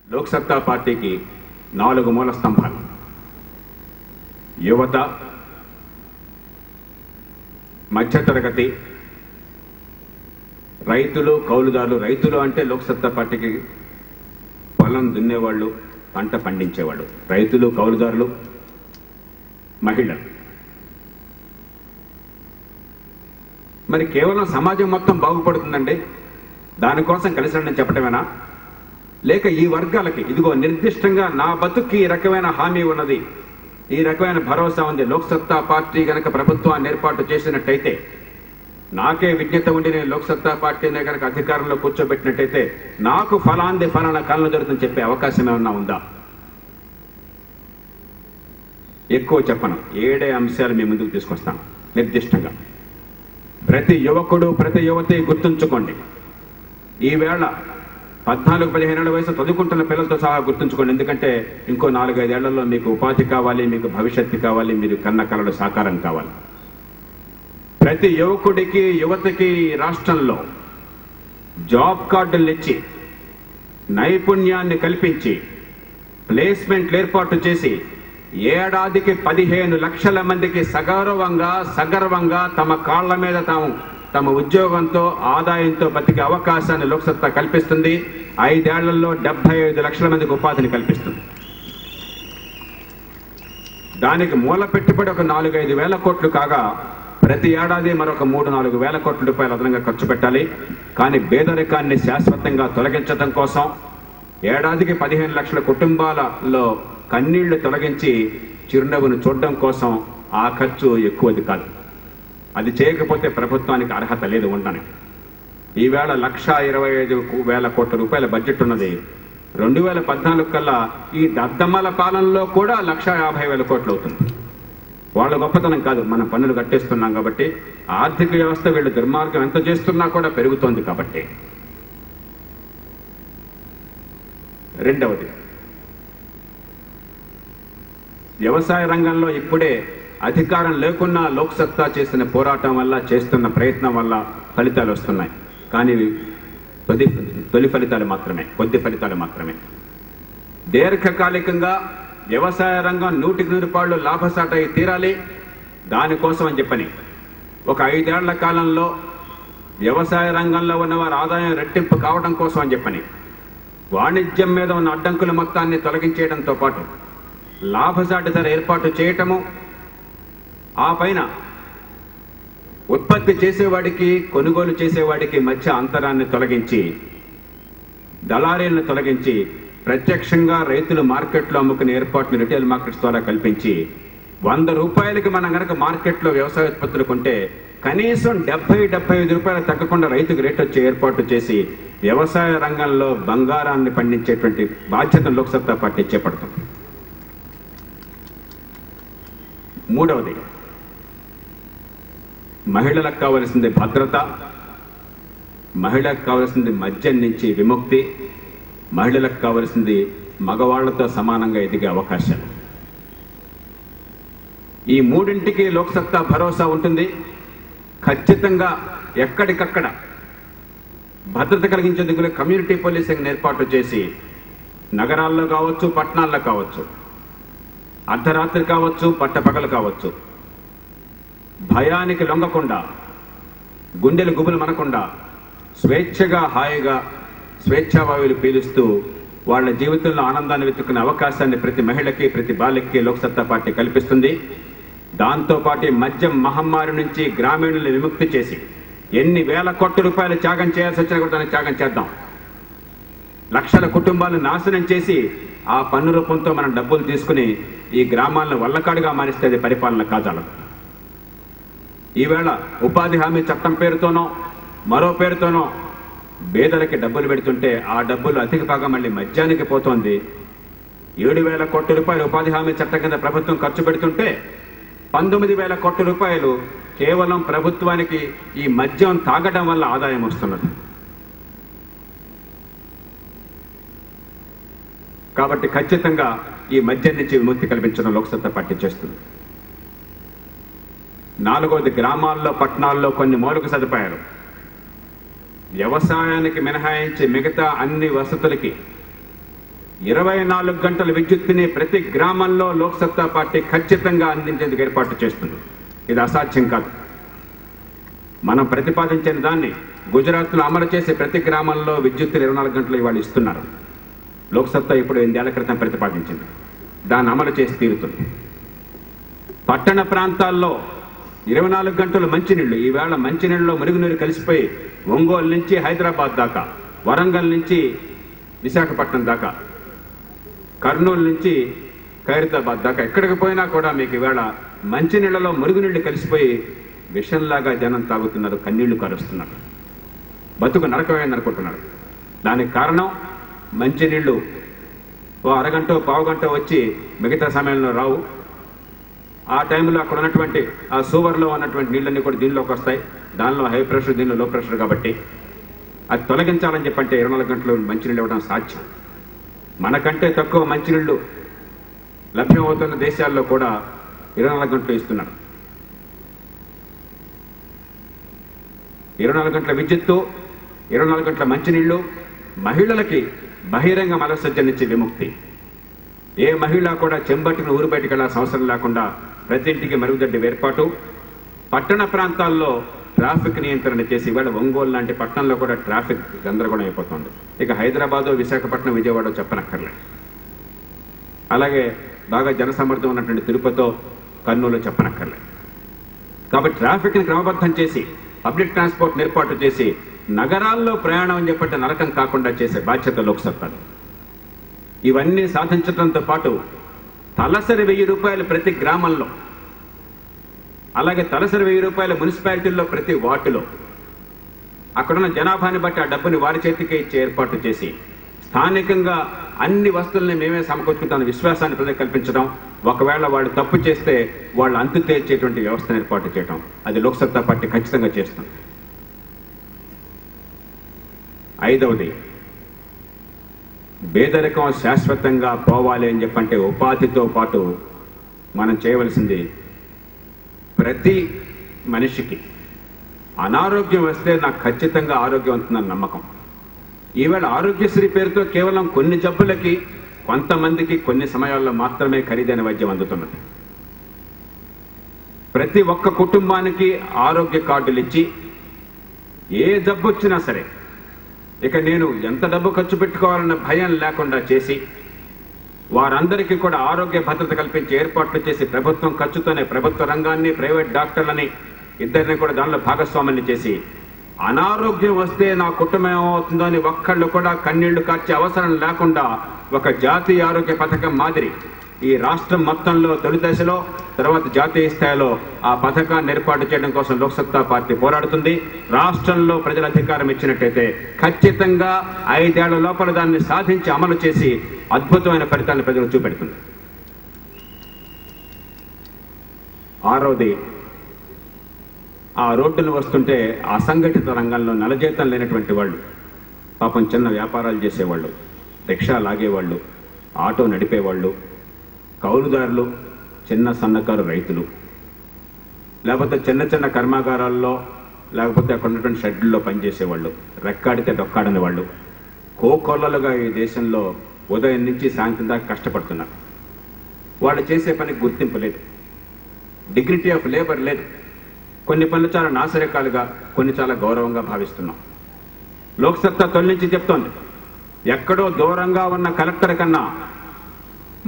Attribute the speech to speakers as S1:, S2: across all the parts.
S1: లోక్సత్తా పార్టీకి 4 మూల స్తంభాలు: యువత, మధ్యతరగతి, రైతులు, కౌలుదారులు. రైతులు అంటే లోక్సత్తా పార్టీకి పొలం దున్నేవాళ్ళు, పంట పండించేవాళ్ళు. రైతులు, కౌలుదారులు, మహిళలు. మరి కేవలం సమాజం మొత్తం బాగుపడుతుందండి, దానికోసం కలిసి రండి చెప్పటమేనా? లేక ఈ వర్గాలకి ఇదిగో నిర్దిష్టంగా నా బతుక్కి ఈ రకమైన హామీ ఉన్నది, ఈ రకమైన భరోసా ఉంది, లోక్సత్తా పార్టీ కనుక ప్రభుత్వాన్ని ఏర్పాటు చేసినట్టయితే, నాకే విజ్ఞత ఉండి నేను లోక్సత్తా పార్టీనే కనుక అధికారంలో కూర్చోబెట్టినట్టయితే నాకు ఫలానా కాలంలో జరుగుతుందని చెప్పే అవకాశం ఏమన్నా ఉందా? ఎక్కువ చెప్పను, 7 అంశాలు మీ ముందుకు తీసుకొస్తాను నిర్దిష్టంగా. ప్రతి యువకుడు, ప్రతి యువతి గుర్తుంచుకోండి, ఈవేళ 14-15 ఏళ్ల వయసు చదువుకుంటున్న పిల్లలతో సహా గుర్తుంచుకోండి. ఎందుకంటే ఇంకో 4-5 ఏళ్లలో మీకు ఉపాధి కావాలి, మీకు భవిష్యత్తు కావాలి, మీరు కన్న కలలు సాకారం కావాలి. ప్రతి యువకుడికి, యువతకి రాష్ట్రంలో జాబ్ కార్డులు ఇచ్చి, నైపుణ్యాన్ని కల్పించి, ప్లేస్మెంట్లు ఏర్పాటు చేసి, ఏడాదికి 15 లక్షల మందికి సగర్వంగా తమ కాళ్ల మీద తమ ఉద్యోగంతో, ఆదాయంతో బతికే అవకాశాన్ని లోక్సత్తా కల్పిస్తుంది. 5 ఏళ్లలో 75 లక్షల మందికి ఉపాధిని కల్పిస్తుంది. దానికి మూల పెట్టుబడి ఒక 4-5 వేల కోట్లు కాగా, ప్రతి ఏడాది మరొక 3-4 వేల కోట్ల రూపాయలు అదనంగా ఖర్చు పెట్టాలి. కానీ పేదరికాన్ని శాశ్వతంగా తొలగించడం కోసం, ఏడాదికి 15 లక్షల కుటుంబాలలో కన్నీళ్లు తొలగించి చిరునవ్వును చూడడం కోసం ఆ ఖర్చు ఎక్కువది కాదు. అది చేయకపోతే ప్రభుత్వానికి అర్హత లేదు ఉండని. ఈవేళ 1,25,000 కోట్ల రూపాయల బడ్జెట్ ఉన్నది. 2014 కల్లా ఈ దద్దమ్మల పాలనలో కూడా 1,50,000 కోట్లు అవుతుంది. వాళ్ళ గొప్పతనం కాదు, మనం పన్నులు కట్టేస్తున్నాం కాబట్టి. ఆర్థిక వ్యవస్థ వీళ్ళు దుర్మార్గం ఎంత చేస్తున్నా కూడా పెరుగుతోంది కాబట్టి. రెండవది, వ్యవసాయ రంగంలో ఇప్పుడే అధికారం లేకున్నా లోక్సత్తా చేసిన పోరాటం వల్ల, చేస్తున్న ప్రయత్నం వల్ల ఫలితాలు వస్తున్నాయి. కానీ తొలి ఫలితాలు మాత్రమే, కొద్ది ఫలితాలు మాత్రమే. దీర్ఘకాలికంగా వ్యవసాయ రంగం 100% లాభసాట అయి తీరాలి. దానికోసం అని చెప్పని ఒక 5 ఏళ్ల కాలంలో వ్యవసాయ రంగంలో ఉన్నవారి ఆదాయం రెట్టింపు కావడం కోసం అని చెప్పని వాణిజ్యం మీద ఉన్న అడ్డంకుల మొత్తాన్ని తొలగించేయడంతో పాటు లాభసాటి ధర ఏర్పాటు చేయటము, ఆ పైన ఉత్పత్తి చేసేవాడికి, కొనుగోలు చేసేవాడికి మధ్య అంతరాన్ని తొలగించి, దళారీలను తొలగించి, ప్రత్యక్షంగా రైతులు మార్కెట్లో అమ్ముకునే ఏర్పాటును రిటైల్ మార్కెట్స్ ద్వారా కల్పించి, 100 రూపాయలకి మనం కనుక మార్కెట్లో వ్యవసాయ ఉత్పత్తులు కొంటే కనీసం 70-75 రూపాయలు తగ్గకుండా రైతుకు రేటు వచ్చే ఏర్పాటు చేసి వ్యవసాయ రంగంలో బంగారాన్ని పండించేటువంటి బాధ్యతను లోక్సత్తా పార్టీ చేపడుతుంది. మూడవది, మహిళలకు కావలసింది భద్రత, మహిళలకు కావలసింది మద్యం నుంచి విముక్తి, మహిళలకు కావలసింది మగవాళ్లతో సమానంగా ఎదిగే అవకాశాలు. ఈ మూడింటికి లోక్సత్తా భరోసా ఉంటుంది. ఖచ్చితంగా ఎక్కడికక్కడ భద్రత కలిగించేందుకు కమ్యూనిటీ పోలీసింగ్ ఏర్పాటు చేసి, నగరాల్లో కావచ్చు, పట్టణాల్లో కావచ్చు, అర్ధరాత్రి కావచ్చు, పట్టపగలు కావచ్చు, భయానికి లొంగకుండా, గుండెలు గుబులు మనకుండా, స్వేచ్ఛగా, హాయిగా స్వేచ్ఛావాయువులు పీలుస్తూ వాళ్ళ జీవితంలో ఆనందాన్ని వెతుక్కునే అవకాశాన్ని ప్రతి మహిళకి, ప్రతి బాలికకి లోక్సత్తా పార్టీ కల్పిస్తుంది. దాంతోపాటు మద్యం మహమ్మారి నుంచి గ్రామీణులను విముక్తి చేసి, ఎన్ని వేల కోట్ల రూపాయలు త్యాగం చేయాల్సి వచ్చినా కూడా దాన్ని త్యాగం చేద్దాం. లక్షల కుటుంబాలను నాశనం చేసి ఆ పన్ను రూపంతో మనం డబ్బులు తీసుకుని ఈ గ్రామాలను వల్లకాడుగా మారిస్తే అది పరిపాలన కాజాలం. ఈవేళ ఉపాధి హామీ చట్టం పేరుతోనో మరో పేరుతోనో పేదలకి డబ్బులు పెడుతుంటే ఆ డబ్బులు అధిక భాగం మళ్ళీ మద్యానికి పోతోంది. 7,000 కోట్ల రూపాయలు ఉపాధి హామీ చట్టం కింద ప్రభుత్వం ఖర్చు పెడుతుంటే 19,000 కోట్ల రూపాయలు కేవలం ప్రభుత్వానికి ఈ మద్యం తాగడం వల్ల ఆదాయం వస్తున్నది. కాబట్టి ఖచ్చితంగా ఈ మద్యం నుంచి విముక్తి కల్పించడం లోక్సత్తా పార్టీ చేస్తుంది. నాలుగోది, గ్రామాల్లో, పట్టణాల్లో కొన్ని మౌలిక సదుపాయాలు. వ్యవసాయానికి మినహాయించి మిగతా అన్ని వసతులకి 24 గంటల విద్యుత్తుని ప్రతి గ్రామంలో లోక్సత్తా పార్టీ ఖచ్చితంగా అందించేందుకు ఏర్పాటు చేస్తుంది. ఇది అసాధ్యం కాదు. మనం ప్రతిపాదించిన దాన్ని గుజరాత్లో అమలు చేసి ప్రతి గ్రామంలో విద్యుత్తులు 24 గంటలు ఇవాళ ఇస్తున్నారు. లోక్సత్తా ఇప్పుడు 8 ఏళ్ల క్రితం ప్రతిపాదించింది. దాన్ని అమలు చేసి తీరుతుంది. పట్టణ ప్రాంతాల్లో 24 గంటలు మంచినీళ్లు. ఈవేళ మంచినీళ్ళలో మురుగునీరు కలిసిపోయి ఒంగోలు నుంచి హైదరాబాద్ దాకా, వరంగల్ నుంచి విశాఖపట్నం దాకా, కర్నూలు నుంచి ఖైరతాబాద్ దాకా ఎక్కడికి పోయినా కూడా మీకు ఈవేళ మంచినీళ్లలో మురుగునీళ్లు కలిసిపోయి విషంలాగా జనం తాగుతున్నారు, కన్నీళ్లు కారుస్తున్నారు, బతుకు నరకమైంది అనుకుంటున్నారు. దానికి కారణం మంచినీళ్లు ఓ అరగంట పావుగంట వచ్చి మిగతా సమయంలో రావు. ఆ టైంలో అక్కడ ఉన్నటువంటి ఆ సూవర్లో ఉన్నటువంటి నీళ్ళన్నీ కూడా దీనిలోకి వస్తాయి. దానిలో హై ప్రెషర్, దీనిలో లో ప్రెషర్. కాబట్టి అది తొలగించాలని చెప్పంటే 24 గంటలు మంచినీళ్ళు ఇవ్వడం సాధ్యం. మనకంటే తక్కువ మంచినీళ్లు లభ్యమవుతున్న దేశాల్లో కూడా 24 గంటలు ఇస్తున్నారు. 24 గంటల విద్యుత్తు, 24 గంటల మంచినీళ్లు, మహిళలకి బహిరంగ మలసర్జన నుంచి విముక్తి. ఏ మహిళ కూడా చెంబట్టుకుని ఊరు బయటకు వెళ్ళాల్సిన అవసరం లేకుండా ప్రతి ఇంటికి మరుగుదొడ్డి ఏర్పాటు. పట్టణ ప్రాంతాల్లో ట్రాఫిక్ నియంత్రణ చేసి ఇవాళ ఒంగోలు లాంటి పట్టణంలో కూడా ట్రాఫిక్ గందరగోళం అయిపోతుంది. ఇక హైదరాబాదు, విశాఖపట్నం, విజయవాడ చెప్పనక్కర్లేదు. అలాగే బాగా జనసమర్థం ఉన్నటువంటి తిరుపతితో, కర్నూలు చెప్పనక్కర్లేదు. కాబట్టి ట్రాఫిక్ని క్రమబద్ధం చేసి పబ్లిక్ ట్రాన్స్పోర్ట్ ఏర్పాటు చేసి నగరాల్లో ప్రయాణం అని చెప్పంటే నరకం కాకుండా చేసే బాధ్యత లోక్సత్తాది. ఇవన్నీ సాధించడంతో పాటు తలసరి 1000 రూపాయలు ప్రతి గ్రామంలో, అలాగే తలసరి 1000 రూపాయల మున్సిపాలిటీల్లో ప్రతి వార్డులో అక్కడున్న జనాభాని బట్టి ఆ డబ్బుని వారి చేతికి ఇచ్చే ఏర్పాటు చేసి స్థానికంగా అన్ని వస్తువుల్ని మేమే సమకూర్చుకుంటాం విశ్వాసాన్ని ప్రజలకు కల్పించడం. ఒకవేళ వాళ్ళు తప్పు చేస్తే వాళ్ళు అంతు తేల్చేటువంటి వ్యవస్థను ఏర్పాటు చేయడం అది లోక్సత్తా పార్టీ ఖచ్చితంగా చేస్తుంది. 5వది, పేదరికం శాశ్వతంగా పోవాలి అని చెప్పంటే ఉపాధితో పాటు మనం చేయవలసింది ప్రతి మనిషికి అనారోగ్యం వస్తే నాకు ఖచ్చితంగా ఆరోగ్యవంతమైన నమ్మకం. ఈవేళ ఆరోగ్యశ్రీ పేరుతో కేవలం కొన్ని జబ్బులకి కొంతమందికి కొన్ని సమయాల్లో మాత్రమే ఖరీదైన వైద్యం అందుతున్నది. ప్రతి ఒక్క కుటుంబానికి ఆరోగ్య కార్డులు ఇచ్చి ఏ జబ్బు వచ్చినా సరే ఇక నేను ఎంత డబ్బు ఖర్చు పెట్టుకోవాలన్న భయం లేకుండా చేసి వారందరికీ కూడా ఆరోగ్య భద్రత కల్పించే ఏర్పాట్లు చేసి ప్రభుత్వం ఖర్చుతోనే ప్రభుత్వ రంగాన్ని, ప్రైవేట్ డాక్టర్లని ఇద్దరిని కూడా దానిలో భాగస్వాముల్ని చేసి అనారోగ్యం వస్తే నా కుటుంబం ఏమవుతుందో అని ఒక్కళ్ళు కూడా కన్నీళ్లు కార్చే అవసరం లేకుండా ఒక జాతీయ ఆరోగ్య పథకం మాదిరి ఈ రాష్ట్రం మొత్తంలో తొలి దశలో, తర్వాత జాతీయ స్థాయిలో ఆ పథకాన్ని ఏర్పాటు చేయడం కోసం లోక్సత్తా పార్టీ పోరాడుతుంది. రాష్ట్రంలో ప్రజల అధికారం ఇచ్చినట్టయితే ఖచ్చితంగా 5 ఏళ్ల లోపల దాన్ని సాధించి అమలు చేసి అద్భుతమైన ఫలితాన్ని ప్రజలకు చూపెడుతుంది. 6వది, ఆ రోడ్డును వస్తుంటే అసంఘటిత రంగంలో నలజీతం లేనటువంటి వాళ్ళు, పాపం చిన్న వ్యాపారాలు చేసేవాళ్ళు, రిక్షా లాగేవాళ్ళు, ఆటో నడిపేవాళ్ళు, కౌలుదారులు, చిన్న సన్నకారు రైతులు, లేకపోతే చిన్న చిన్న కర్మాగారాల్లో, లేకపోతే అక్కడ ఉన్నటువంటి షెడ్లలో పనిచేసేవాళ్ళు, రెక్కాడితే డొక్కాడని వాళ్ళు కోకొల్లలుగా ఈ దేశంలో ఉదయం నుంచి సాయంత్రం దాకా కష్టపడుతున్నారు. వాళ్ళు చేసే పనికి గుర్తింపు లేదు, డిగ్నిటీ ఆఫ్ లేబర్ లేదు. కొన్ని పనులు చాలా నాసరికాలుగా, కొన్ని చాలా గౌరవంగా భావిస్తున్నాం. లోక్సత్తా తొలి నుంచి చెప్తోంది, ఎక్కడో దూరంగా ఉన్న కలెక్టర్ కన్నా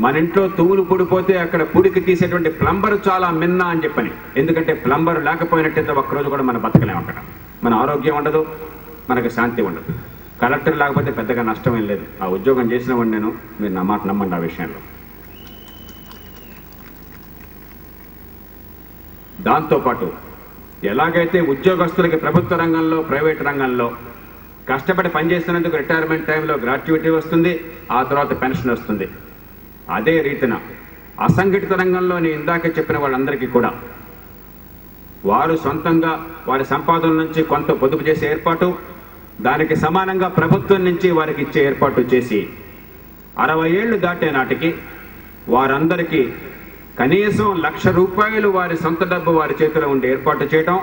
S1: మన ఇంట్లో తువ్వులు పుడిపోతే అక్కడ పుడికి తీసేటువంటి ప్లంబర్ చాలా మిన్నా అని చెప్పని. ఎందుకంటే ప్లంబర్ లేకపోయినట్టయితే ఒక్కరోజు కూడా మనం బతకలేం. అక్కడ మన ఆరోగ్యం ఉండదు, మనకు శాంతి ఉండదు. కలెక్టర్ లేకపోతే పెద్దగా నష్టమేం లేదు. ఆ ఉద్యోగం చేసిన వాడిని నేను, మీరు నా మాట నమ్మండి ఆ విషయంలో. దాంతోపాటు ఎలాగైతే ఉద్యోగస్తులకి ప్రభుత్వ రంగంలో, ప్రైవేట్ రంగంలో కష్టపడి పనిచేస్తున్నందుకు రిటైర్మెంట్ టైంలో గ్రాట్యుటీ వస్తుంది, ఆ తర్వాత పెన్షన్ వస్తుంది, అదే రీతిన అసంఘటిత రంగంలో నేను ఇందాక చెప్పిన వాళ్ళందరికీ కూడా వారు సొంతంగా వారి సంపాదన నుంచి కొంత పొదుపు చేసే ఏర్పాటు, దానికి సమానంగా ప్రభుత్వం నుంచి వారికి ఇచ్చే ఏర్పాటు చేసి 60 ఏళ్లు దాటే నాటికి వారందరికీ కనీసం ₹1,00,000 వారి సొంత డబ్బు వారి చేతిలో ఉండి ఏర్పాటు చేయటం,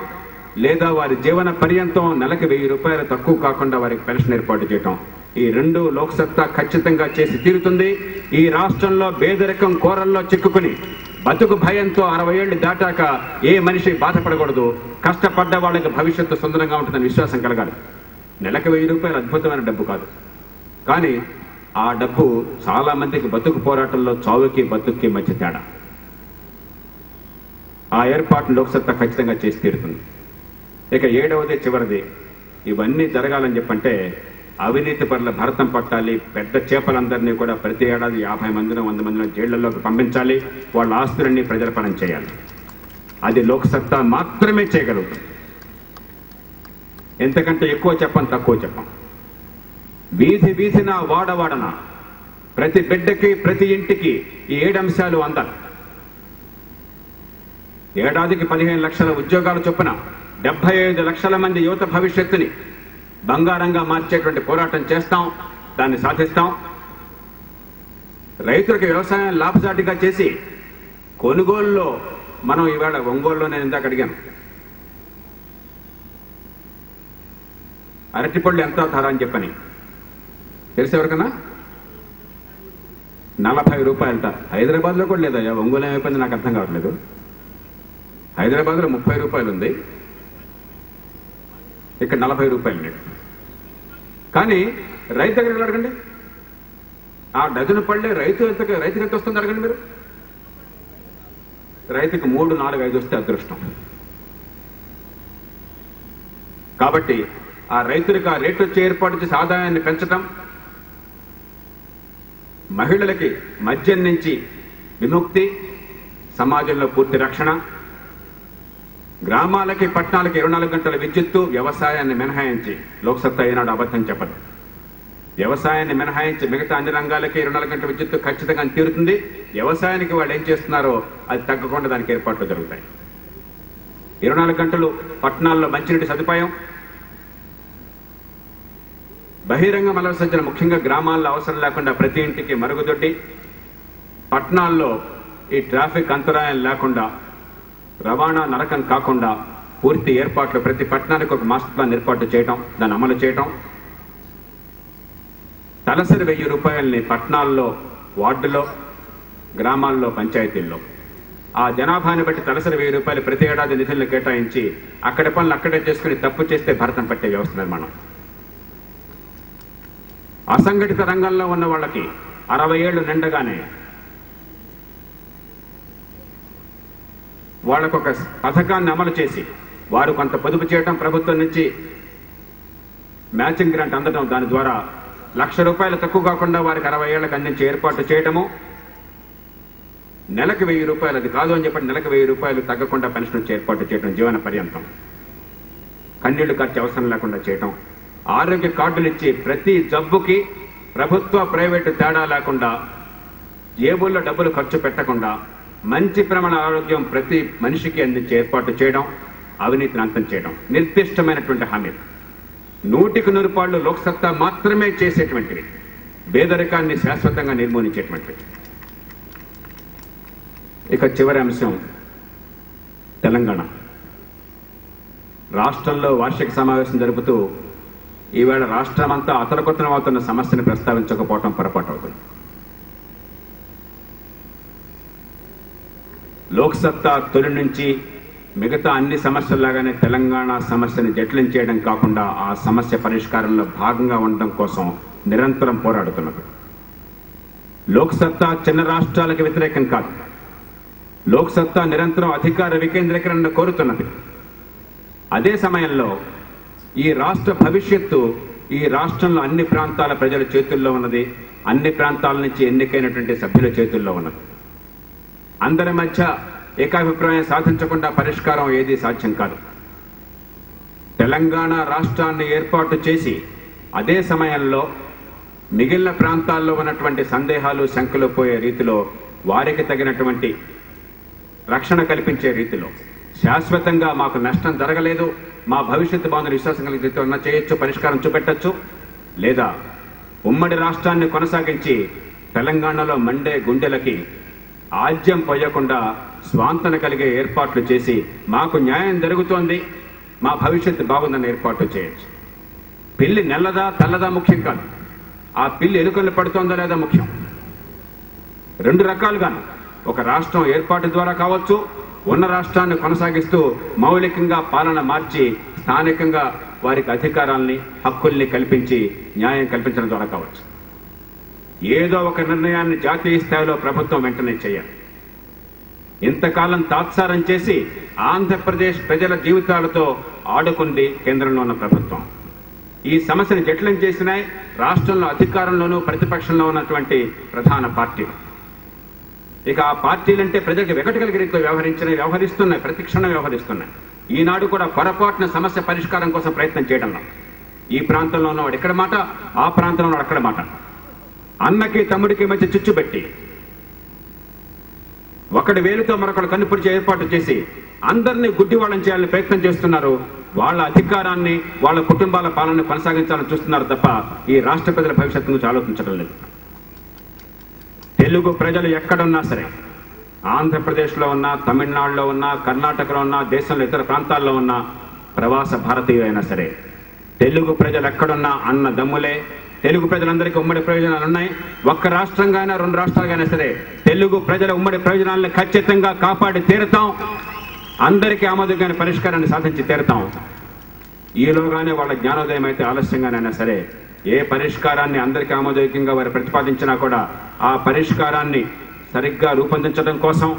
S1: లేదా వారి జీవన పర్యంతం నెలకు ₹1,000 తక్కువ కాకుండా వారికి పెన్షన్ ఏర్పాటు చేయటం, ఈ రెండు లోక్సత్తా ఖచ్చితంగా చేసి తీరుతుంది. ఈ రాష్ట్రంలో పేదరికం కోరల్లో చిక్కుకుని బతుకు భయంతో 60 ఏళ్లు దాటాక ఏ మనిషి బాధపడకూడదు. కష్టపడ్డ వాళ్ళకి భవిష్యత్తు సుందరంగా ఉంటుందని విశ్వాసం కలగాలి. నెలకు 1000 రూపాయలు అద్భుతమైన డబ్బు కాదు, కానీ ఆ డబ్బు చాలా మందికి బతుకు పోరాటంలో చావుకి బతుక్కి మధ్య తేడా. ఆ ఏర్పాటును లోక్సత్తా ఖచ్చితంగా చేసి తీరుతుంది. ఇక 7వది చివరిది, ఇవన్నీ జరగాలని చెప్పంటే అవినీతి పరుల భరతం పట్టాలి. పెద్ద చేపలందరినీ కూడా ప్రతి ఏడాది 50 మందినో 100 మందినో జైళ్లలోకి పంపించాలి. వాళ్ళ ఆస్తులన్నీ ప్రజల పరం చేయాలి. అది లోక్సత్తా మాత్రమే చేయగలుగుతుంది. ఎంతకంటే ఎక్కువ చెప్పం, తక్కువ చెప్పం. వీధి వీధిన వాడవాడన ప్రతి బిడ్డకి ప్రతి ఇంటికి ఈ 7 అంశాలు అందాలి. ఏడాదికి 15 లక్షల ఉద్యోగాలు చొప్పున 75 లక్షల మంది యువత భవిష్యత్తుని బంగారంగా మార్చేటువంటి పోరాటం చేస్తాం. దాన్ని సాధిస్తాం. రైతులకు వ్యవసాయం లాభసాటిగా చేసి కొనుగోలులో మనం ఈవేళ ఒంగోలులో నేను ఇందాక అడిగాను, అరటిపళ్ళు ఎంత ధర అని చెప్పని తెలిసేవరకన్నా 40 రూపాయలట. హైదరాబాద్లో కూడా లేదా, ఒంగోలు ఏమైపోయింది నాకు అర్థం కావట్లేదు. హైదరాబాద్లో 30 రూపాయలు ఉంది, ఇక్కడ 40 రూపాయలు లేదు. కానీ రైతు దగ్గరికి అడగండి, ఆ డజను పళ్ళే రైతుకి ఎంత వస్తుంది అడగండి మీరు. రైతుకి 3, 4, 5 వస్తే అదృష్టం. కాబట్టి ఆ రైతులకు ఆ రేటు వచ్చి ఏర్పాటు చేసి ఆదాయాన్ని పెంచడం, మహిళలకి మద్యం నుంచి విముక్తి, సమాజంలో పూర్తి రక్షణ, గ్రామాలకి పట్టణాలకి 24 గంటల విద్యుత్తు, వ్యవసాయాన్ని మినహాయించి లోక్సత్తా ఈనాడు అబద్ధం చెప్పదు. వ్యవసాయాన్ని మినహాయించి మిగతా అన్ని రంగాలకి 24 గంటల విద్యుత్తు ఖచ్చితంగా తీరుతుంది. వ్యవసాయానికి వాళ్ళు ఏం చేస్తున్నారో అది తగ్గకుండా దానికి ఏర్పాట్లు జరుగుతాయి. 24 గంటలు పట్టణాల్లో మంచినీటి సదుపాయం, బహిరంగ మల విసర్జన ముఖ్యంగా గ్రామాల్లో అవసరం లేకుండా ప్రతి ఇంటికి మరుగుదొడ్డి, పట్టణాల్లో ఈ ట్రాఫిక్ అంతరాయం లేకుండా, రవాణా నరకం కాకుండా పూర్తి ఏర్పాట్లు, ప్రతి పట్టణానికి ఒక మాస్టర్ ప్లాన్ ఏర్పాటు చేయటం, దాన్ని అమలు చేయటం, తలసరి 1000 రూపాయలని పట్టణాల్లో, వార్డులో, గ్రామాల్లో, పంచాయతీల్లో ఆ జనాభాని బట్టి తలసరి 1000 రూపాయలు ప్రతి ఏడాది నిధులను కేటాయించి అక్కడి పనులు అక్కడే చేసుకుని తప్పు చేస్తే భరతం పట్టే వ్యవస్థ నిర్మాణం. అసంఘటిత రంగంలో ఉన్న వాళ్ళకి 60 ఏళ్లు నిండగానే వాళ్ళకొక పథకాన్ని అమలు చేసి వారు కొంత పొదుపు చేయడం, ప్రభుత్వం నుంచి మ్యాచింగ్ గ్రాంట్ అందడం, దాని ద్వారా 1,00,000 రూపాయలు తక్కువ కాకుండా వారికి 60 ఏళ్లకు అందించే ఏర్పాటు చేయడము, నెలకు 1000 రూపాయలు, అది కాదు అని చెప్పండి నెలకు 1000 రూపాయలు తగ్గకుండా పెన్షన్ వచ్చే ఏర్పాటు చేయడం, జీవన పర్యంతం, కన్నీళ్లు ఖర్చు అవసరం లేకుండా చేయటం, ఆరోగ్య కార్డులు ఇచ్చి ప్రతి జబ్బుకి ప్రభుత్వ ప్రైవేటు తేడా లేకుండా జేబుల్లో డబ్బులు ఖర్చు పెట్టకుండా మంచి ప్రమాణ ఆరోగ్యం ప్రతి మనిషికి అందించే ఏర్పాటు చేయడం, అవినీతిని అంతం చేయడం, నిర్దిష్టమైనటువంటి హామీలు 100కి 100 పాళ్ళు లోక్సత్తా మాత్రమే చేసేటువంటివి, పేదరికాన్ని శాశ్వతంగా నిర్మూలించేటువంటివి. ఇక చివరి అంశం తెలంగాణ. రాష్ట్రంలో వార్షిక సమావేశం జరుపుతూ ఈవేళ రాష్ట్రమంతా అతలకొత్తనమవుతున్న సమస్యను ప్రస్తావించకపోవటం పొరపాటు అవుతుంది. లోక్సత్తా తొలి నుంచి మిగతా అన్ని సమస్యల్లాగానే తెలంగాణ సమస్యను జటిలం చేయడం కాకుండా ఆ సమస్య పరిష్కారంలో భాగంగా ఉండడం కోసం నిరంతరం పోరాడుతున్నది. లోక్సత్తా చిన్న రాష్ట్రాలకు వ్యతిరేకం కాదు. లోక్సత్తా నిరంతరం అధికార వికేంద్రీకరణను కోరుతున్నది. అదే సమయంలో ఈ రాష్ట్ర భవిష్యత్తు ఈ రాష్ట్రంలో అన్ని ప్రాంతాల ప్రజల చేతుల్లో ఉన్నది. అన్ని ప్రాంతాల నుంచి ఎన్నికైనటువంటి సభ్యుల చేతుల్లో ఉన్నది. అందరి మధ్య ఏకాభిప్రాయం సాధించకుండా పరిష్కారం ఏదీ సాధ్యం కాదు. తెలంగాణ రాష్ట్రాన్ని ఏర్పాటు చేసి అదే సమయంలో మిగిలిన ప్రాంతాల్లో ఉన్నటువంటి సందేహాలు, శంకలు పోయే రీతిలో, వారికి తగినటువంటి రక్షణ కల్పించే రీతిలో, శాశ్వతంగా మాకు నష్టం జరగలేదు, మా భవిష్యత్తు బాగుందని విశ్వాసం కలిగే రీతిలో ఉన్న చేయొచ్చు, పరిష్కారం చూపెట్టచ్చు. లేదా ఉమ్మడి రాష్ట్రాన్ని కొనసాగించి తెలంగాణలో మండే గుండెలకి ఆజ్యం పోయకుండా స్వాంతన కలిగే ఏర్పాట్లు చేసి మాకు న్యాయం జరుగుతోంది, మా భవిష్యత్తు బాగుందని ఏర్పాటు చేయొచ్చు. పెళ్లి నెల్లదా తెల్లదా ముఖ్యం కాదు. ఆ పిల్లి ఎలుకలు పడుతోందా లేదా ముఖ్యం. రెండు రకాలుగాను, ఒక రాష్ట్రం ఏర్పాటు ద్వారా కావచ్చు, ఉన్న రాష్ట్రాన్ని కొనసాగిస్తూ మౌలికంగా పాలన మార్చి స్థానికంగా వారికి అధికారాల్ని హక్కుల్ని కల్పించి న్యాయం కల్పించడం ద్వారా కావచ్చు. ఏదో ఒక నిర్ణయాన్ని జాతీయ స్థాయిలో ప్రభుత్వం వెంటనే చేయాలి. ఇంతకాలం తాత్సారం చేసి ఆంధ్రప్రదేశ్ ప్రజల జీవితాలతో ఆడుకుంది కేంద్రంలో ఉన్న ప్రభుత్వం. ఈ సమస్యను జటిలం చేసినాయి రాష్ట్రంలో అధికారంలోనూ ప్రతిపక్షంలో ఉన్నటువంటి ప్రధాన పార్టీలు. ఇక ఆ పార్టీలంటే ప్రజలకు వెగటు కలిగే రీతిలో వ్యవహరిస్తున్నాయి, ప్రతిక్షణం వ్యవహరిస్తున్నాయి. ఈనాడు కూడా పొరపాటున సమస్య పరిష్కారం కోసం ప్రయత్నం చేయడంలో ఈ ప్రాంతంలో ఉన్నవాడు ఎక్కడ మాట, ఆ ప్రాంతంలో ఉన్నవాడు అక్కడ మాట, అన్నకి తమ్ముడికి మధ్య చిచ్చు పెట్టి ఒకటి వేలుతో మరొకడు కన్నుపిడిచి ఏర్పాటు చేసి అందరినీ గుడ్డివాళ్ళని చేయాలని ప్రయత్నం చేస్తున్నారు. వాళ్ళ అధికారాన్ని, వాళ్ళ కుటుంబాల పాలన కొనసాగించాలని చూస్తున్నారు తప్ప ఈ రాష్ట్ర ప్రజల భవిష్యత్తు గురించి ఆలోచించడం లేదు. తెలుగు ప్రజలు ఎక్కడున్నా సరే, ఆంధ్రప్రదేశ్లో ఉన్నా, తమిళనాడులో ఉన్నా, కర్ణాటకలో ఉన్నా, దేశంలో ఇతర ప్రాంతాల్లో ఉన్నా, ప్రవాస భారతీయులైనా సరే, తెలుగు ప్రజలు ఎక్కడున్నా అన్న దమ్ములే. తెలుగు ప్రజలందరికీ ఉమ్మడి ప్రయోజనాలు ఉన్నాయి. ఒక్క రాష్ట్రంగా అయినా, రెండు రాష్ట్రాలుగా సరే తెలుగు ప్రజల ఉమ్మడి ప్రయోజనాలను ఖచ్చితంగా కాపాడి తీరుతాం. అందరికీ ఆమోదమైన పరిష్కారాన్ని సాధించి తీరుతాం. ఈలోగానే వాళ్ళ జ్ఞానోదయం అయితే ఆలస్యంగానైనా సరే, ఏ పరిష్కారాన్ని అందరికీ ఆమోదయోగ్యంగా వారు ప్రతిపాదించినా కూడా ఆ పరిష్కారాన్ని సరిగ్గా రూపొందించడం కోసం,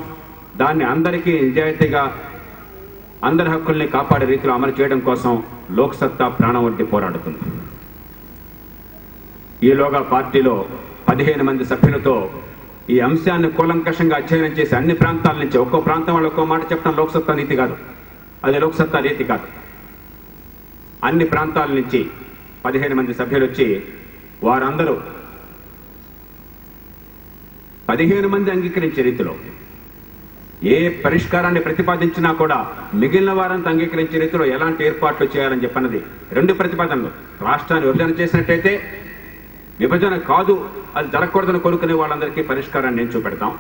S1: దాన్ని అందరికీ నిజాయితీగా అందరి హక్కుల్ని కాపాడే రీతిలో అమలు చేయడం కోసం లోక్సత్తా ప్రాణం వడ్డి పోరాడుతుంది. ఈలోగా పార్టీలో 15 మంది సభ్యులతో ఈ అంశాన్ని కూలంకషంగా అధ్యయనం చేసి అన్ని ప్రాంతాల నుంచి ఒక్కో ప్రాంతం వాళ్ళు ఒక్కో మాట చెప్పడం లోక్సత్తా నీతి కాదు, అది లోక్సత్తా రీతి కాదు. అన్ని ప్రాంతాల నుంచి 15 మంది సభ్యులు వచ్చి వారందరూ 15 మంది అంగీకరించే రీతిలో ఏ పరిష్కారాన్ని ప్రతిపాదించినా కూడా మిగిలిన వారంతా అంగీకరించే రీతిలో ఎలాంటి ఏర్పాట్లు చేయాలని చెప్పన్నది 2 ప్రతిపాదనలు. రాష్ట్రాన్ని విభజన చేసినట్టయితే విభజన కాదు, అది జరగకూడదని కోరుకునే వాళ్ళందరికీ పరిష్కారాన్ని నేను చూపెడతాం.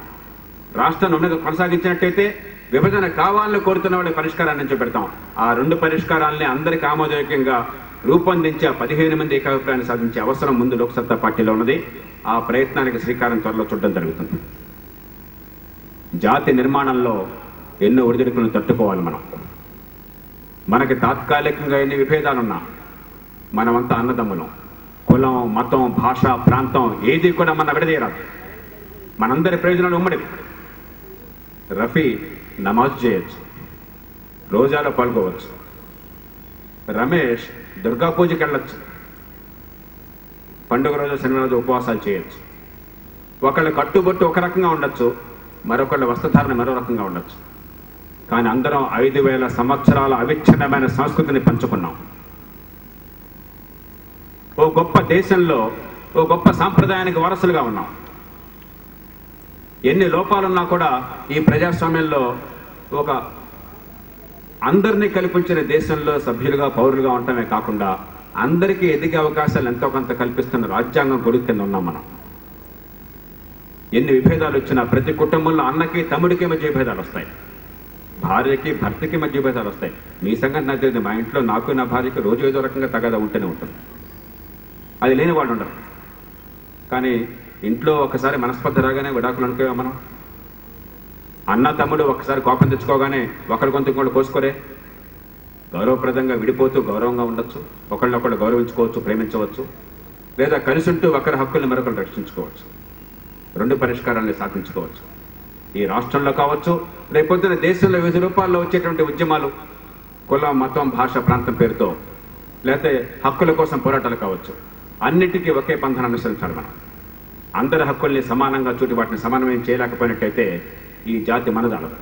S1: రాష్ట్రాన్ని ఉన్నది కొనసాగించినట్టయితే విభజన కావాలని కోరుతున్న వాళ్ళ పరిష్కారాన్ని నేను చూపెడతాం. ఆ 2 పరిష్కారాలని అందరికీ ఆమోదయోగ్యంగా రూపొందించి ఆ 15 మంది ఏకాభిప్రాయాన్ని సాధించే అవసరం ముందు లోక్సత్తా పార్టీలో ఉన్నది. ఆ ప్రయత్నానికి శ్రీకారం త్వరలో చుట్టడం జరుగుతుంది. జాతి నిర్మాణంలో ఎన్నో ఒడిదుడుకులను తట్టుకోవాలి మనం. మనకి తాత్కాలికంగా ఎన్ని విభేదాలున్నా మనమంతా అన్నదమ్ములం. కులం, మతం, భాష, ప్రాంతం ఏది కూడా మన విడదీయరాదు. మనందరి ప్రయోజనాలు ఉమ్మడివి. రఫీ నమాజ్ చేయొచ్చు, రోజాలో పాల్గొవచ్చు, రమేష్ దుర్గా పూజకి వెళ్ళొచ్చు, పండుగ రోజు శనివారం రోజు ఉపవాసాలు చేయొచ్చు. ఒకళ్ళు కట్టుబొట్టు ఒక రకంగా ఉండొచ్చు, మరొకళ్ళు వస్త్రధారణ మరో రకంగా ఉండొచ్చు. కానీ అందరం 5000 సంవత్సరాల అవిచ్ఛిన్నమైన సంస్కృతిని పంచుకున్నాం. ఓ గొప్ప దేశంలో ఓ గొప్ప సాంప్రదాయానికి వారసులుగా ఉన్నాం. ఎన్ని లోపాలున్నా కూడా ఈ ప్రజాస్వామ్యంలో ఒక అందరినీ కల్పించిన దేశంలో సభ్యులుగా, పౌరులుగా ఉండటమే కాకుండా అందరికీ ఎదిగే అవకాశాలు ఎంతో కొంత కల్పిస్తున్న రాజ్యాంగం కొడుకు కింద ఉన్నాం మనం. ఎన్ని విభేదాలు వచ్చినా ప్రతి కుటుంబంలో అన్నకి తమ్ముడికి మధ్య విభేదాలు వస్తాయి, భార్యకి భర్తకి మధ్య విభేదాలు వస్తాయి. మీ సంగతి నాకు తెలియదు, మా ఇంట్లో నాకు నా భార్యకి రోజు ఏదో రకంగా తగాదా ఉంటూనే ఉంటుంది. అది లేని వాళ్ళు ఉండరు. కానీ ఇంట్లో ఒకసారి మనస్పర్ధ రాగానే విడాకులు అనుకోవా మనం? అన్న తమ్ముడు ఒకసారి కోపం తెచ్చుకోగానే ఒకరి కొంత ఇంకోటి కోసుకోరే? గౌరవప్రదంగా విడిపోతూ గౌరవంగా ఉండొచ్చు, ఒకళ్ళొకళ్ళు గౌరవించుకోవచ్చు, ప్రేమించవచ్చు, లేదా కలిసి ఉంటూ ఒకరి హక్కుల్ని మరొకరు రక్షించుకోవచ్చు. 2 పరిష్కారాన్ని సాధించుకోవచ్చు. ఈ రాష్ట్రంలో కావచ్చు, రేపొద్దున దేశంలో వివిధ రూపాల్లో వచ్చేటువంటి ఉద్యమాలు, కులం, మతం, భాష, ప్రాంతం పేరుతో, లేకపోతే హక్కుల కోసం పోరాటాలు కావచ్చు, అన్నిటికీ ఒకే పంథాన్ని అనుసరించాలి మనం. అందరి హక్కుల్ని సమానంగా చూటి వాటిని సమన్వయం చేయలేకపోయినట్టయితే ఈ జాతి మనదాలదు.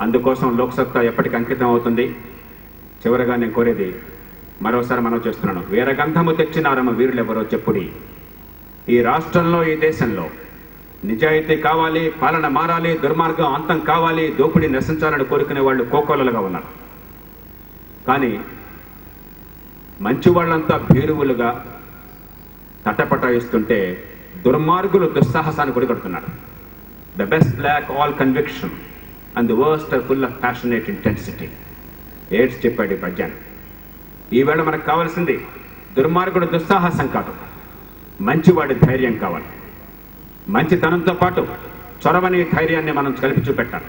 S1: అందుకోసం లోక్సత్తా ఎప్పటికీ అంకితం అవుతుంది. చివరిగా నేను కోరేది మరోసారి మనం చేస్తున్నాను, వీరగంధము తెచ్చినారమ్మ వీరులెవరో చెప్పుడి. ఈ రాష్ట్రంలో, ఈ దేశంలో నిజాయితీ కావాలి, పాలన మారాలి, దుర్మార్గం అంతం కావాలి, దోపిడీ నశించాలని కోరుకునే వాళ్ళు కోకోలలుగా ఉన్నారు. కానీ మంచి వాళ్ళంతా భీరువులుగా తటపటాయిస్తుంటే దుర్మార్గులు దుస్సాహసాన్ని కొడిగడుతున్నారు. The best lack all conviction and the worst are full of passionate intensity. Yeats చెప్పాడు ఈ పద్యాన్ని. ఈవేళ మనకు కావాల్సింది దుర్మార్గుడు దుస్సాహసం కాదు, మంచివాడి ధైర్యం కావాలి. మంచితనంతో పాటు చొరవని ధైర్యాన్ని మనం కలిపి చూపెట్టాలి.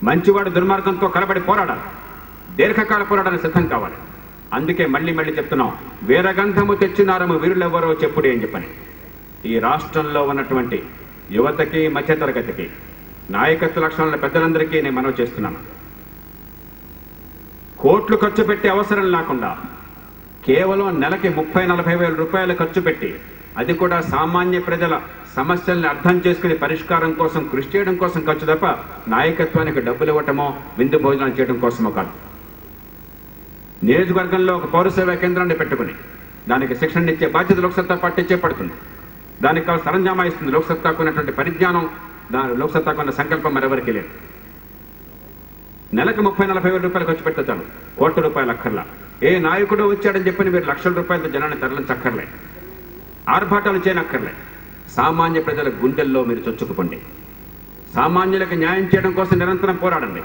S1: మంచివాడు దుర్మార్గంతో కలబడి పోరాడాలి. దీర్ఘకాల పోరాటానికి సిద్ధం కావాలి. అందుకే మళ్ళీ మళ్ళీ చెప్తున్నాం, వీరగంధము తెచ్చినారము వీరులెవరో చెప్పుడే అని చెప్పని. ఈ రాష్ట్రంలో ఉన్నటువంటి యువతకి, మధ్యతరగతికి, నాయకత్వ లక్షణాల పెద్దలందరికీ నేను మనవి చేస్తున్నాను. కోట్లు ఖర్చు పెట్టే అవసరం లేకుండా కేవలం నెలకి 30-40 వేల రూపాయలు ఖర్చు పెట్టి, అది కూడా సామాన్య ప్రజల సమస్యల్ని అర్థం చేసుకుని పరిష్కారం కోసం కృషి చేయడం కోసం ఖర్చు తప్ప నాయకత్వానికి డబ్బులు ఇవ్వటమో విందు భోజనాలు చేయడం కోసమో కాదు. నియోజకవర్గంలో ఒక పౌర సేవా కేంద్రాన్ని పెట్టుకుని దానికి శిక్షణ ఇచ్చే బాధ్యత లోక్సత్తా పార్టీ చేపడుతుంది. దానికి కావాలి సరంజామా ఇస్తుంది. లోక్సత్తాకు ఉన్నటువంటి పరిజ్ఞానం, లోక్సత్తాకు ఉన్న సంకల్పం మరెవరికి లేదు. నెలకు 30-40 వేల రూపాయలు ఖర్చు పెట్టాను, కోట్ల రూపాయలు అక్కర్లా. ఏ నాయకుడు వచ్చాడని చెప్పని మీరు లక్షల రూపాయలతో జనాన్ని తరలించక్కర్లే, ఆర్భాటాలు చేయనక్కర్లే. సామాన్య ప్రజల గుండెల్లో మీరు చొచ్చుకుపండి. సామాన్యులకు న్యాయం చేయడం కోసం నిరంతరం పోరాడండి.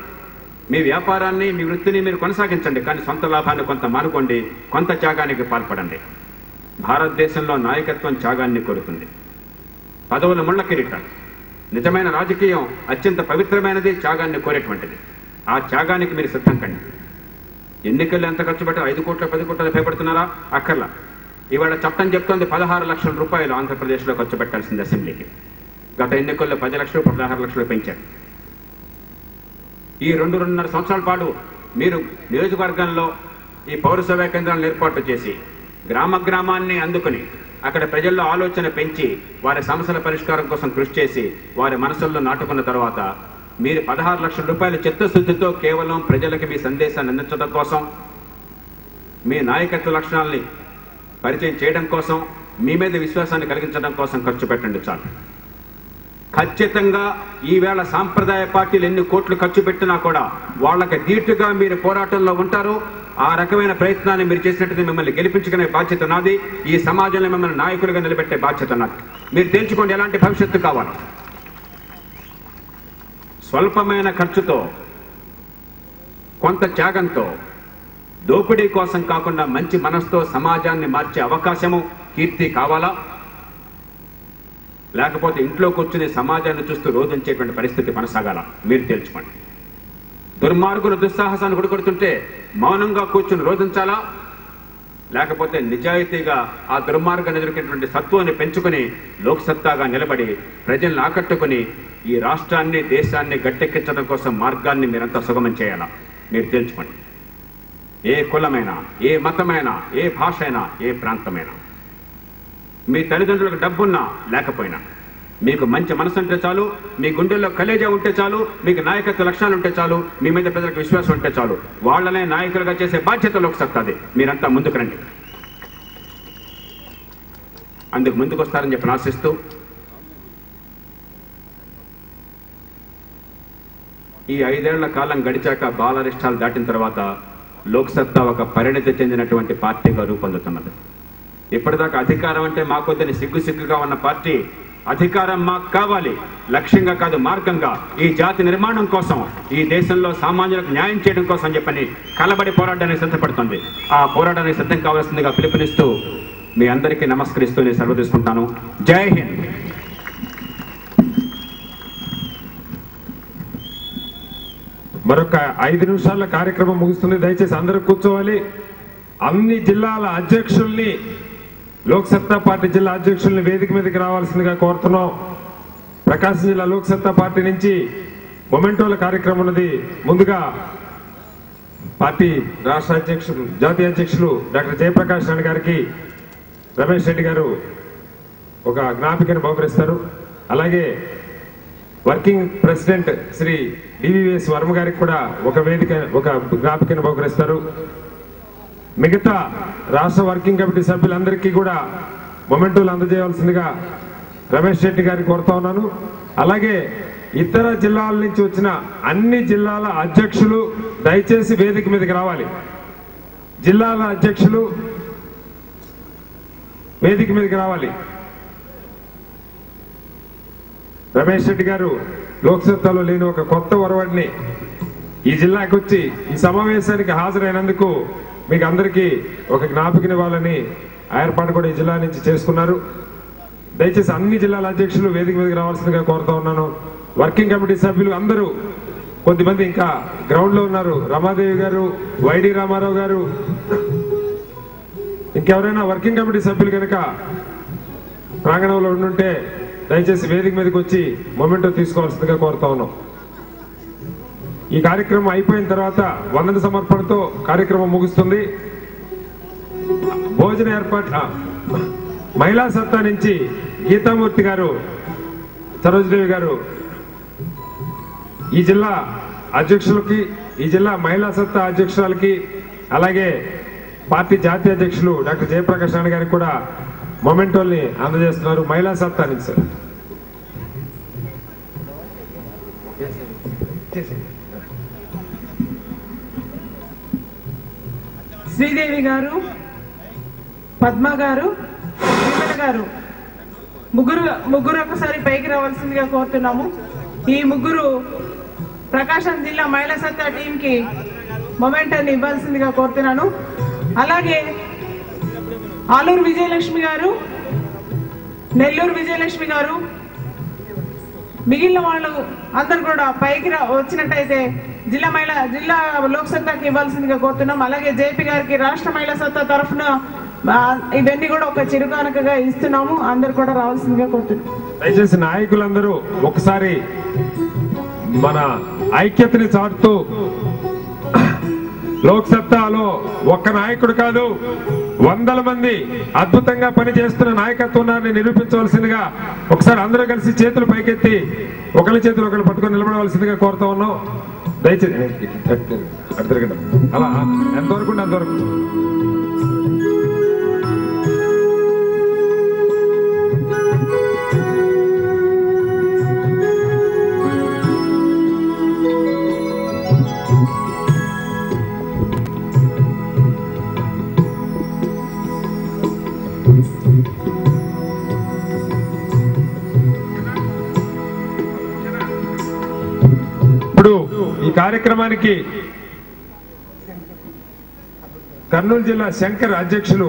S1: మీ వ్యాపారాన్ని, మీ వృత్తిని మీరు కొనసాగించండి, కానీ సొంత లాభాన్ని కొంత మానుకోండి, కొంత త్యాగానికి పాల్పడండి. భారతదేశంలో నాయకత్వం త్యాగాన్ని కోరుతుంది. పదవుల ముళ్ళ కిరీటాలు. నిజమైన రాజకీయం అత్యంత పవిత్రమైనది, త్యాగాన్ని కోరేటువంటిది. ఆ త్యాగానికి మీరు సిద్ధం కండి. ఎన్నికల్లో ఎంత ఖర్చు పెట్టారు? 5 కోట్ల 10 కోట్ల భయపడుతున్నారా? అక్కర్లా. ఇవాళ చట్టం చెప్తోంది 16 లక్షల రూపాయలు ఆంధ్రప్రదేశ్లో ఖర్చు పెట్టాల్సింది అసెంబ్లీకి. గత ఎన్నికల్లో 10 లక్షలు 16 లక్షలు పెంచారు. ఈ 2-2.5 సంవత్సరాల పాటు మీరు నియోజకవర్గంలో ఈ పౌర సేవా కేంద్రాలను ఏర్పాటు చేసి గ్రామ గ్రామాన్ని అందుకుని అక్కడ ప్రజల్లో ఆలోచన పెంచి వారి సమస్యల పరిష్కారం కోసం కృషి చేసి వారి మనసుల్లో నాటుకున్న తర్వాత మీరు 16 లక్షల రూపాయల చిత్తశుద్ధితో కేవలం ప్రజలకు మీ సందేశాన్ని అందించడం కోసం, మీ నాయకత్వ లక్షణాలని పరిచయం చేయడం కోసం, మీ మీద విశ్వాసాన్ని కలిగించడం కోసం ఖర్చు పెట్టండి చాలు. ఖచ్చితంగా ఈవేళ సాంప్రదాయ పార్టీలు ఎన్ని కోట్లు ఖర్చు పెట్టినా కూడా వాళ్ళకి ధీటుగా మీరు పోరాటంలో ఉంటారు. ఆ రకమైన ప్రయత్నాన్ని మీరు చేసినట్టు మిమ్మల్ని గెలిపించుకునే బాధ్యత నాది. ఈ సమాజంలో మిమ్మల్ని నాయకులుగా నిలబెట్టే బాధ్యత నాది. మీరు తెలుసుకోండి ఎలాంటి భవిష్యత్తు కావాలి. స్వల్పమైన ఖర్చుతో, కొంత త్యాగంతో, దోపిడీ కోసం కాకుండా మంచి మనసుతో సమాజాన్ని మార్చే అవకాశము, కీర్తి కావాలా? లేకపోతే ఇంట్లో కూర్చుని సమాజాన్ని చూస్తూ రోధించేటువంటి పరిస్థితి కొనసాగాల? మీరు తెలుసుకోండి. దుర్మార్గులు దుస్సాహసాన్ని గుడికొడుతుంటే మౌనంగా కూర్చుని రోధించాలా? లేకపోతే నిజాయితీగా ఆ దుర్మార్గాన్ని ఎదుర్కొనేటువంటి సత్వాన్ని పెంచుకుని లోక్సత్తాగా నిలబడి ప్రజల్ని ఆకట్టుకుని ఈ రాష్ట్రాన్ని, దేశాన్ని గట్టెక్కించడం కోసం మార్గాన్ని మీరంతా సుగమం చేయాలా? మీరు తెలుసుకోండి. ఏ కులమైనా, ఏ మతమైనా, ఏ భాష అయినా, ఏ ప్రాంతమైనా, మీ తల్లిదండ్రులకు డబ్బున్నా లేకపోయినా, మీకు మంచి మనసు ఉంటే చాలు, మీ గుండెల్లో కలేజా ఉంటే చాలు, మీకు నాయకత్వ లక్షణాలు ఉంటే చాలు, మీ మీద ప్రజలకు విశ్వాసం ఉంటే చాలు. వాళ్ళనే నాయకులుగా చేసే బాధ్యత లోక్సత్తాది. మీరంతా ముందుకు రండి. అందుకు ముందుకు వస్తారని చెప్పి ఆశిస్తూ ఈ 5 ఏళ్ల కాలం గడిచాక బాలరిష్టాలు దాటిన తర్వాత లోక్సత్తా ఒక పరిణతి చెందినటువంటి పార్టీగా రూపొందుతున్నది. ఇప్పటిదాకా అధికారం అంటే మాకొద్దని సిగ్గుగా ఉన్న పార్టీ అధికారం మాకు కావాలి, లక్ష్యంగా కాదు మార్గంగా, ఈ జాతి నిర్మాణం కోసం, ఈ దేశంలో సామాన్యులకు న్యాయం చేయడం కోసం చెప్పని కలబడి పోరాటానికి సిద్ధపడుతుంది. ఆ పోరాటానికి సిద్ధం కావాల్సిందిగా పిలుపునిస్తూ మీ అందరికీ నమస్కరిస్తూ నేను సెలవు తీసుకుంటాను. జై హింద్.
S2: మరొక 5 నిమిషాల కార్యక్రమం ముగుస్తుంది. దయచేసి అందరూ కూర్చోవాలి. అన్ని జిల్లాల అధ్యక్షుల్ని, లోక్సత్తా పార్టీ జిల్లా అధ్యక్షుల్ని వేదిక మీదకి రావాల్సిందిగా కోరుతున్నాం. ప్రకాశం జిల్లా లోక్సత్తా పార్టీ నుంచి మొమెంటోల కార్యక్రమం ఉన్నది. ముందుగా పార్టీ రాష్ట్ర అధ్యక్షులు, జాతీయ అధ్యక్షులు డాక్టర్ జయప్రకాష్ నాయుడు గారికి రమేష్ రెడ్డి గారు ఒక జ్ఞాపికను బహుకరిస్తారు. అలాగే వర్కింగ్ ప్రెసిడెంట్ శ్రీ డివివిఎస్ వర్మ గారికి కూడా ఒక జ్ఞాపికను బహుకరిస్తారు. మిగతా రాష్ట్ర వర్కింగ్ కమిటీ సభ్యులందరికీ కూడా మొమెంటోలు అందజేయవలసిందిగా రమేష్ రెడ్డి గారికి కోరుతా ఉన్నాను. అలాగే ఇతర జిల్లాల నుంచి వచ్చిన అన్ని జిల్లాల అధ్యక్షులు దయచేసి వేదిక మీదకి రావాలి. జిల్లాల అధ్యక్షులు వేదిక మీదకి రావాలి. రమేష్ రెడ్డి గారు లోక్సత్తాలో లేని ఒక కొత్త ఒరవడిని ఈ జిల్లాకి వచ్చి ఈ సమావేశానికి హాజరైనందుకు మీకు అందరికీ ఒక జ్ఞాపికనివ్వాలని ఆ ఏర్పాటు కూడా ఈ జిల్లా నుంచి చేసుకున్నారు. దయచేసి అన్ని జిల్లాల అధ్యక్షులు వేదిక మీదకి రావాల్సిందిగా కోరుతా ఉన్నాను. వర్కింగ్ కమిటీ సభ్యులు అందరూ కొద్దిమంది ఇంకా గ్రౌండ్ లో ఉన్నారు. రమాదేవి గారు, వైడి రామారావు గారు, ఇంకెవరైనా వర్కింగ్ కమిటీ సభ్యులు కనుక ప్రాంగణంలో ఉండుంటే దయచేసి వేదిక మీదకి వచ్చి మొమెంటో తీసుకోవాల్సిందిగా కోరుతా ఉన్నాం. ఈ కార్యక్రమం అయిపోయిన తర్వాత వందన సమర్పణతో కార్యక్రమం ముగుస్తుంది. భోజన ఏర్పాటు మహిళా సత్తా నుంచి గీతామూర్తి గారు, సరోజదేవి గారు ఈ జిల్లా అధ్యక్షులకి, ఈ జిల్లా మహిళా సత్తా అధ్యక్షురాలకి, అలాగే పార్టీ జాతీయ అధ్యక్షులు డాక్టర్ జయప్రకాష్ నాయుడు గారికి కూడా మొమెంటోల్ని అందజేస్తున్నారు. మహిళా సత్తా నుంచి సార్.
S3: శ్రీదేవి గారు, పద్మ గారు, విమల గారు ముగ్గురు ఒకసారి పైకి రావాల్సిందిగా కోరుతున్నాము. ఈ ముగ్గురు ప్రకాశం జిల్లా మహిళా సత్తా టీం కి మొమెంటాన్ని ఇవ్వాల్సిందిగా కోరుతున్నాను. అలాగే ఆలూరు విజయలక్ష్మి గారు, నెల్లూరు విజయలక్ష్మి గారు, మిగిలిన వాళ్ళు అందరు కూడా పైకి వచ్చినట్టయితే జిల్లా లోక్ సత్తాకి ఇవ్వాల్సిందిగా కోరుతున్నాం. అలాగే జేపీ గారికి రాష్ట్ర మహిళా సత్తా తరఫున ఇవన్నీ కూడా ఒక చిరుకానుకగా ఇస్తున్నాము. అందరు కూడా రావాల్సిందిగా కోరుతున్నాం.
S2: దయచేసి నాయకులందరూ ఒకసారి మన ఐక్యతని చాటుతూ లోక్ సత్తాలో ఒక్క నాయకుడు కాదు, వందల మంది అద్భుతంగా పనిచేస్తున్న నాయకత్వాన్ని నిరూపించవలసిందిగా ఒకసారి అందరూ కలిసి చేతులు పైకెత్తి ఒకరి చేతులు ఒకరు పట్టుకొని నిలబడవలసిందిగా కోరుతా ఉన్నాం. దయచేసి అలా ఎంతవరకు అంతవరకు. ఇప్పుడు ఈ కార్యక్రమానికి కర్నూలు జిల్లా శంకర్ అధ్యక్షులు